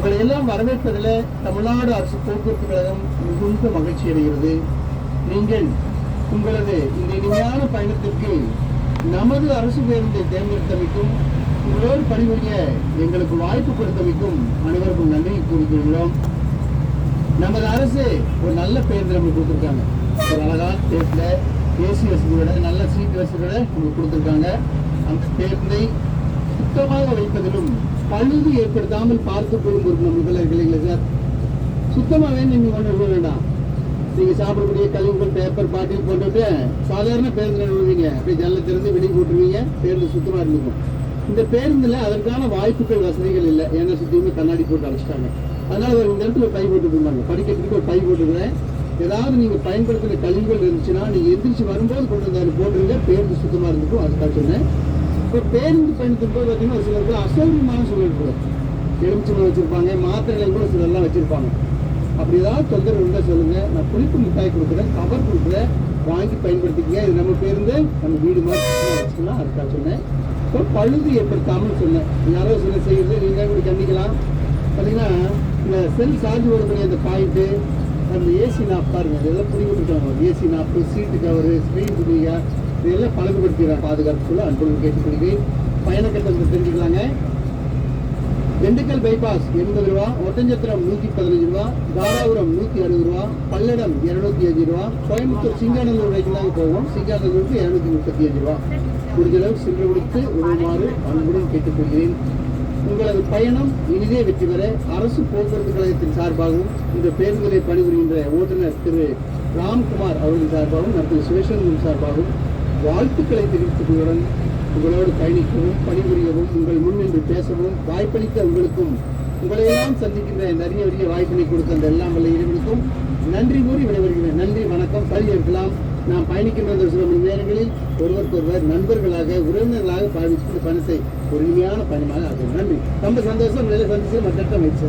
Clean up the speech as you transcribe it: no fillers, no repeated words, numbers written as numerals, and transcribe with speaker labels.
Speaker 1: உங்களை எல்லாம் வரவேற்பதில் தமிழ்நாடு அரசு போக்குவரத்து கழகம் மிகுந்த மகிழ்ச்சி அடைகிறது. நீங்கள் உங்களது இந்த இனிமையான பயணத்திற்கு நமது அரசு பேருந்தை தேர்ந்தெடுத்தமைக்கும் உங்களோடு பணிபுரிய எங்களுக்கு வாய்ப்பு கொடுத்தமைக்கும் அனைவருக்கும் நன்றி கூறிக்கொள்கிறோம். நமது அரசு ஒரு நல்ல பேருந்து நமக்கு கொடுத்துருக்காங்க. ஒரு அழகான தேர்தல ஏசி வசதியோட நல்ல சீட் வசதியோட நமக்கு கொடுத்துருக்காங்க. அந்த பேருந்தை சுத்தமாக வைப்பதிலும் பழுது ஏற்படுத்தாமல் பார்த்துக் கொள்ளும் ஒரு நம்மளுக்கு இல்லைங்களா சார்? சுத்தமாகவே நீங்கள் கொண்டு விட வேண்டாம். நீங்கள் சாப்பிடக்கூடிய கழிவுகள், பேப்பர், பாட்டில் போட்டுவிட்டு சாதாரண பேருந்தில் விழுவீங்க. அப்படியே ஜன்னலை திறந்து வெளியே போட்டுருவீங்க. பேருந்து சுத்தமாக இருந்துக்கும். இந்த பேருந்தில் அதற்கான வாய்ப்புகள், வசதிகள் இல்லை. ஏன்னா சுற்றியுமே கண்ணாடி போட்டு அழைச்சிட்டாங்க. அதனால் இந்த இடத்துல பை போட்டு போடுவாங்க. படிக்கிறதுக்கு ஒரு பை போட்டுக்கிறேன். ஏதாவது நீங்கள் பயன்படுத்தின கழிவுகள் இருந்துச்சுன்னா நீங்கள் எந்திரிச்சு வரும்போது கொண்டு வந்து அதை போட்டுருங்க. பேருந்து சுத்தமாக இருந்துக்கும். அதுக்காக சொன்னேன். இப்போ பேருந்து பயணத்தின் போது பார்த்தீங்கன்னா ஒரு சிலருக்கு அசௌகரியமான சூழல் இருக்கும். எலுமிச்சம்பழம் வச்சுருப்பாங்க, மாத்திரைகள் கூட சிலர்லாம் வச்சுருப்பாங்க. அப்படி ஏதாவது தொந்தரவு இருந்தால் சொல்லுங்கள். நான் புளிப்பு மிட்டாய் கொடுக்குறேன், கவர் கொடுக்குறேன், வாங்கி பயன்படுத்திக்கங்க. இது நம்ம பேருந்து நம்ம வீடு மாதிரி வச்சுக்கலாம். அதுக்காக சொன்னேன். இப்போ பழுது ஏற்படுத்தாமல் சொன்னேன். யாரோ சில செய்கிறது நீங்கள் கூட கண்டிக்கலாம். பார்த்தீங்கன்னா இந்த செல் சார்ஜ் ஓடக்கூடிய அந்த பாயிண்ட்டு, அந்த ஏசி நாப் பாருங்கள், இதெல்லாம் பிடிக்கிட்டு AC knob, seat cover, screen துணிங்க, இதெல்லாம் பழக்கப்படுத்திடுறாங்க. பாதுகாப்புக்குள்ள அன்புடன் கேட்டுக்கொள்கிறேன். பயண கட்டணத்தை தெரிஞ்சுக்கலாங்க. திண்டுக்கல் பைபாஸ் 80 ரூபா, ஒட்டஞ்சத்திரம் 115 ரூபா, தாராபுரம் 160 ரூபா, பல்லடம் 205 ரூபா, கோயம்புத்தூர் சிங்காநல்லூர் வரைக்கும் தாங்க போவோம். சிங்காநல்லூருக்கு 235 ரூபா. முடிஞ்சளவு சில்லறை கொடுத்து உதவுமாறு அன்புடன் கேட்டுக்கொள்கிறேன். உங்களது பயணம் இனிதே வெற்றி பெற அரசு போக்குவரத்து கழகத்தின் சார்பாகவும் இந்த பேருந்திலே பணிபுரிகின்ற ஓட்டுநர் திரு ராம்குமார் அவர்களின் சார்பாகவும் திரு சிவசங்கரன் சார்பாகவும் வாழ்த்துக்களை தெரிவித்துக் கொள்ளுடன் உங்களோடு பயணிக்கவும் பணிபுரியவும் உங்கள் முன்னின்று பேசவும் வாய்ப்பளித்த உங்களுக்கும் உங்களையெல்லாம் சந்திக்கின்ற நிறைய வாய்ப்பினை கொடுத்த அந்த எல்லாம் வல்ல இறைவனுக்கும் நன்றி கூறி விடைபெறுகிறேன். நன்றி, வணக்கம். கல்வி இருக்கலாம். நாம் பயணிக்கின்ற சில மணி நேரங்களில் ஒருவருக்கொருவர் நண்பர்களாக, உறவினர்களாக பாவித்து பணத்தை ஒரு இனிமையான பயணமாக ஆகும். நன்றி. ரொம்ப சந்தோஷம். சந்திச்சு மற்ற முயற்சி